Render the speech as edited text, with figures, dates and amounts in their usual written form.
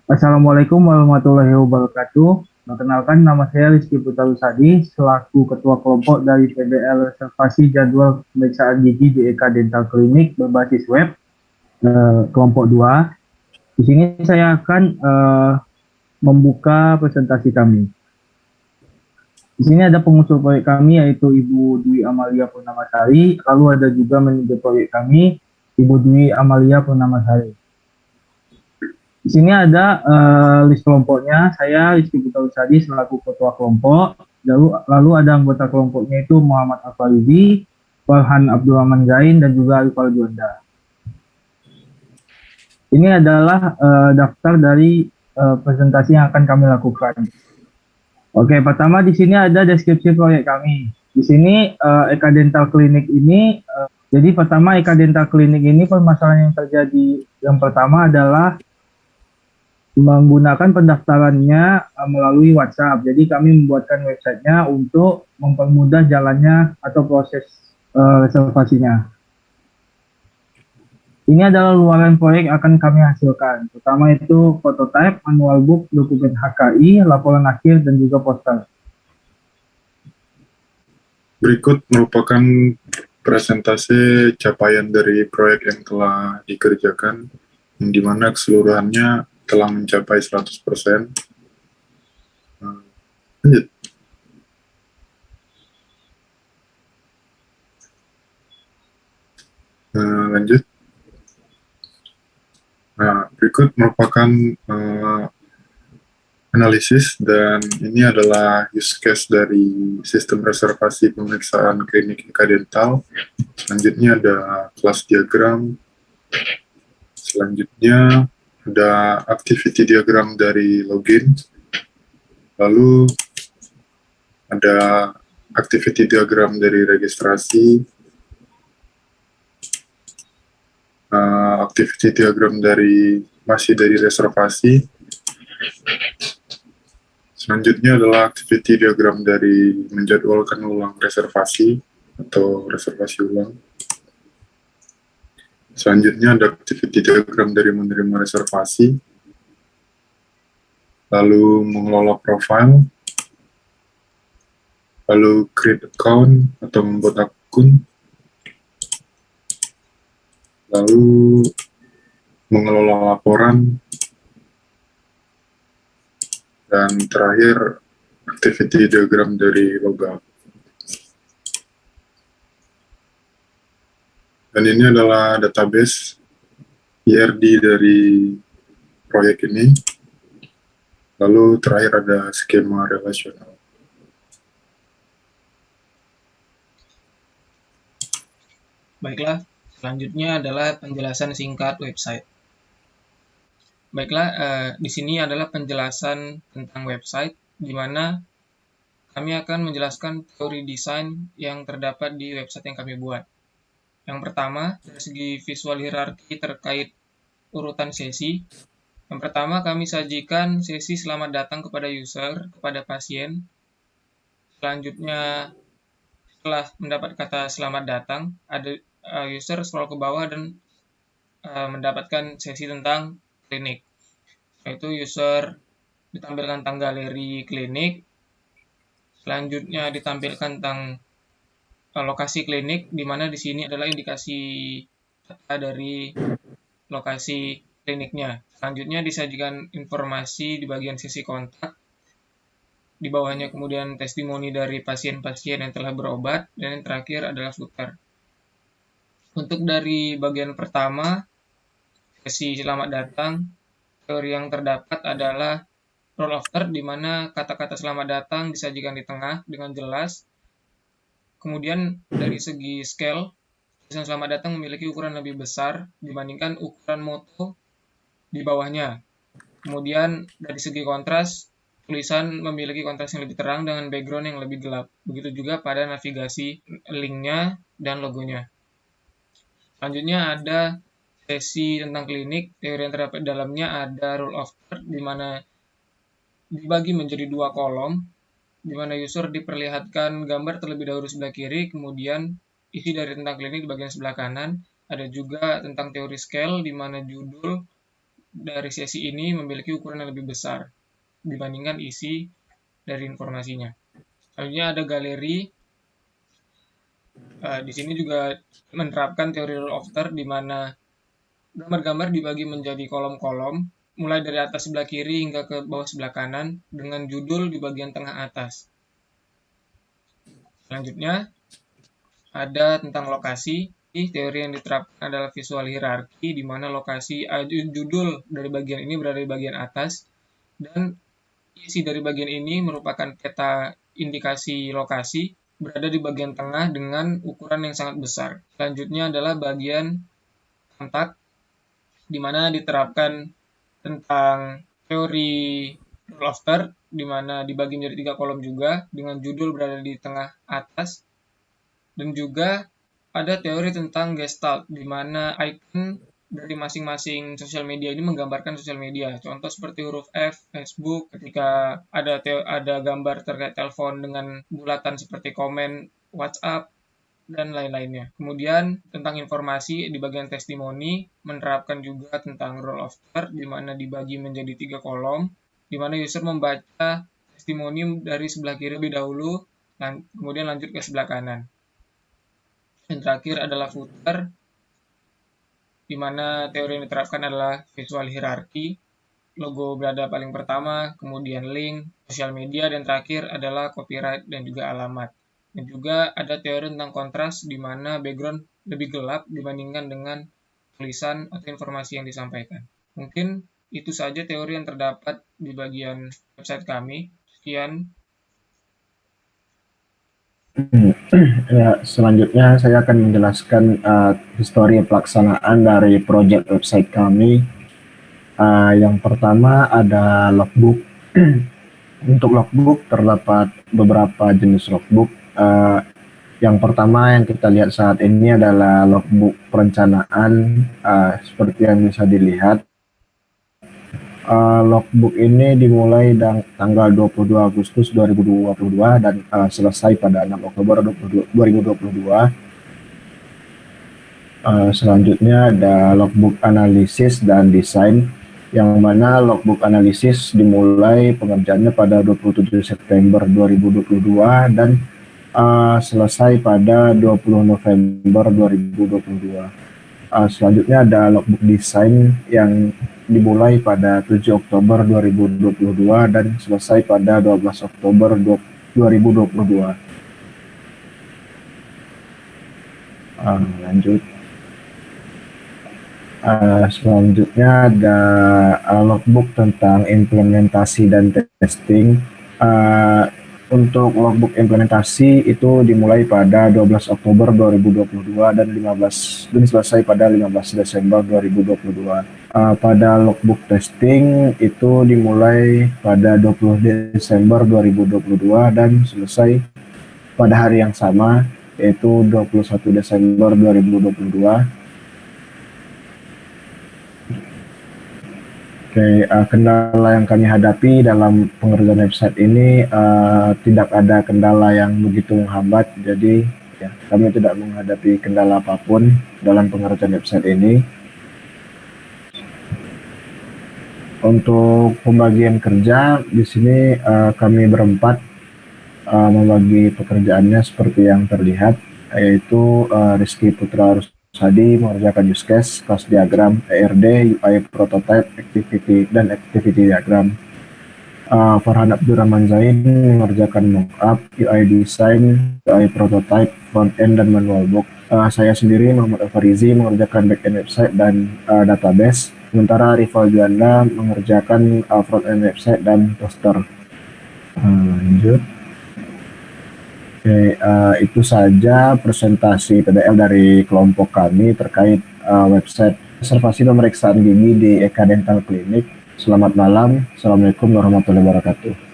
Assalamualaikum warahmatullahi wabarakatuh. Perkenalkan, nama saya Rizky Putra Lusadi, selaku Ketua Kelompok dari PBL Reservasi Jadwal Pemeriksaan Gigi di Eka Dental Klinik berbasis web, kelompok 2. Di sini saya akan membuka presentasi kami. Di sini ada pengusul proyek kami, yaitu Ibu Dwi Amalia Purnamasari, lalu ada juga manajer proyek kami, Ibu Dwi Amalia Purnamasari. Di sini ada list kelompoknya. Saya Rizky Putra Usadi selaku ketua kelompok. Lalu ada anggota kelompoknya itu Muhammad Afarizi, Farhan Abdurrahman Zain, dan juga Arifal Juanda. Ini adalah daftar dari presentasi yang akan kami lakukan. Oke, pertama di sini ada deskripsi proyek kami. Di sini Eka Dental Klinik ini, jadi pertama Eka Dental Klinik ini permasalahan yang terjadi yang pertama adalah menggunakan pendaftarannya melalui WhatsApp. Jadi kami membuatkan websitenya untuk mempermudah jalannya atau proses reservasinya. Ini adalah luaran proyek akan kami hasilkan. Pertama itu prototype, manual book, dokumen HKI, laporan akhir, dan juga poster. Berikut merupakan presentasi capaian dari proyek yang telah dikerjakan, yang dimana keseluruhannya telah mencapai 100%. Lanjut. Lanjut. Nah, berikut merupakan analisis, dan ini adalah use case dari sistem reservasi pemeriksaan klinik Eka Dental. Selanjutnya ada kelas diagram. Selanjutnya ada activity diagram dari login. Lalu ada activity diagram dari registrasi, activity diagram masih dari reservasi. Selanjutnya adalah activity diagram dari menjadwalkan ulang reservasi atau reservasi ulang. Selanjutnya ada activity diagram dari menerima reservasi, lalu mengelola profile, lalu create account atau membuat akun, lalu mengelola laporan, dan terakhir activity diagram dari logout. Dan ini adalah database IRD dari proyek ini. Lalu terakhir ada skema relasional. Baiklah, selanjutnya adalah penjelasan singkat website. Baiklah, di sini adalah penjelasan tentang website, di mana kami akan menjelaskan teori desain yang terdapat di website yang kami buat. Yang pertama, dari segi visual hierarki terkait urutan sesi. Yang pertama, kami sajikan sesi selamat datang kepada user, kepada pasien. Selanjutnya, setelah mendapat kata selamat datang, ada user scroll ke bawah dan mendapatkan sesi tentang klinik, yaitu user ditampilkan tentang galeri klinik, selanjutnya ditampilkan tentang lokasi klinik, di mana di sini adalah indikasi data dari lokasi kliniknya. Selanjutnya disajikan informasi di bagian sisi kontak, di bawahnya kemudian testimoni dari pasien-pasien yang telah berobat, dan yang terakhir adalah footer. Untuk dari bagian pertama, sesi selamat datang, teori yang terdapat adalah role of third, di mana kata-kata selamat datang disajikan di tengah dengan jelas. Kemudian dari segi scale, tulisan selamat datang memiliki ukuran lebih besar dibandingkan ukuran moto di bawahnya. Kemudian dari segi kontras, tulisan memiliki kontras yang lebih terang dengan background yang lebih gelap. Begitu juga pada navigasi linknya dan logonya. Selanjutnya ada sesi tentang klinik. Teori yang terdapat dalamnya ada rule of third, di mana dibagi menjadi dua kolom, di mana user diperlihatkan gambar terlebih dahulu sebelah kiri, kemudian isi dari tentang klinik di bagian sebelah kanan. Ada juga tentang teori scale, di mana judul dari sesi ini memiliki ukuran yang lebih besar dibandingkan isi dari informasinya. Selanjutnya ada galeri. Di sini juga menerapkan teori rule of third, di mana gambar-gambar dibagi menjadi kolom-kolom, mulai dari atas sebelah kiri hingga ke bawah sebelah kanan, dengan judul di bagian tengah atas. Selanjutnya, ada tentang lokasi. Teori yang diterapkan adalah visual hierarki, di mana lokasi judul dari bagian ini berada di bagian atas, dan isi dari bagian ini merupakan peta indikasi lokasi berada di bagian tengah dengan ukuran yang sangat besar. Selanjutnya adalah bagian kontak, di mana diterapkan tentang teori rule of third, di mana dibagi menjadi 3 kolom juga, dengan judul berada di tengah atas. Dan juga ada teori tentang gestalt, di mana icon dari masing-masing sosial media ini menggambarkan sosial media. Contoh seperti huruf F, Facebook, ketika ada gambar terkait telepon dengan bulatan seperti komen, WhatsApp, dan lain-lainnya. Kemudian tentang informasi di bagian testimoni menerapkan juga tentang rule of third, di mana dibagi menjadi 3 kolom, di mana user membaca testimoni dari sebelah kiri lebih dahulu, kemudian lanjut ke sebelah kanan. Yang terakhir adalah footer, di mana teori yang diterapkan adalah visual hierarki, logo berada paling pertama, kemudian link, sosial media, dan terakhir adalah copyright dan juga alamat. Dan juga ada teori tentang kontras, di mana background lebih gelap dibandingkan dengan tulisan atau informasi yang disampaikan. Mungkin itu saja teori yang terdapat di bagian website kami. Sekian. Ya, selanjutnya saya akan menjelaskan histori pelaksanaan dari proyek website kami. Yang pertama ada logbook. Untuk logbook terdapat beberapa jenis logbook. Yang pertama yang kita lihat saat ini adalah logbook perencanaan, seperti yang bisa dilihat. Logbook ini dimulai tanggal 22 Agustus 2022 dan selesai pada 6 Oktober 2022. Selanjutnya ada logbook analisis dan desain, yang mana logbook analisis dimulai pengerjaannya pada 27 September 2022 dan selesai pada 20 November 2022. Selanjutnya ada logbook desain yang dimulai pada 7 Oktober 2022 dan selesai pada 12 Oktober 2022. Lanjut. Selanjutnya ada logbook tentang implementasi dan testing. Untuk logbook implementasi itu dimulai pada 12 Oktober 2022 dan selesai pada 15 Desember 2022. Pada logbook testing itu dimulai pada 20 Desember 2022 dan selesai pada hari yang sama, yaitu 21 Desember 2022. Kendala yang kami hadapi dalam pengerjaan website ini, tidak ada kendala yang begitu menghambat, jadi ya, kami tidak menghadapi kendala apapun dalam pengerjaan website ini. Untuk pembagian kerja di sini kami berempat membagi pekerjaannya seperti yang terlihat, yaitu Rizky Putra Rusadi mengerjakan use case, class diagram, ERD, UI prototype, activity diagram. Farhan Abdurrahman Zain mengerjakan mockup, UI design, UI prototype, front end dan manual book. Saya sendiri Muhammad Alfarizi mengerjakan back end website dan database, sementara Rival Juanda mengerjakan front end website dan poster. Lanjut. Itu saja presentasi PDL dari kelompok kami terkait website reservasi pemeriksaan gigi di Eka Dental Clinic. Selamat malam. Assalamualaikum warahmatullahi wabarakatuh.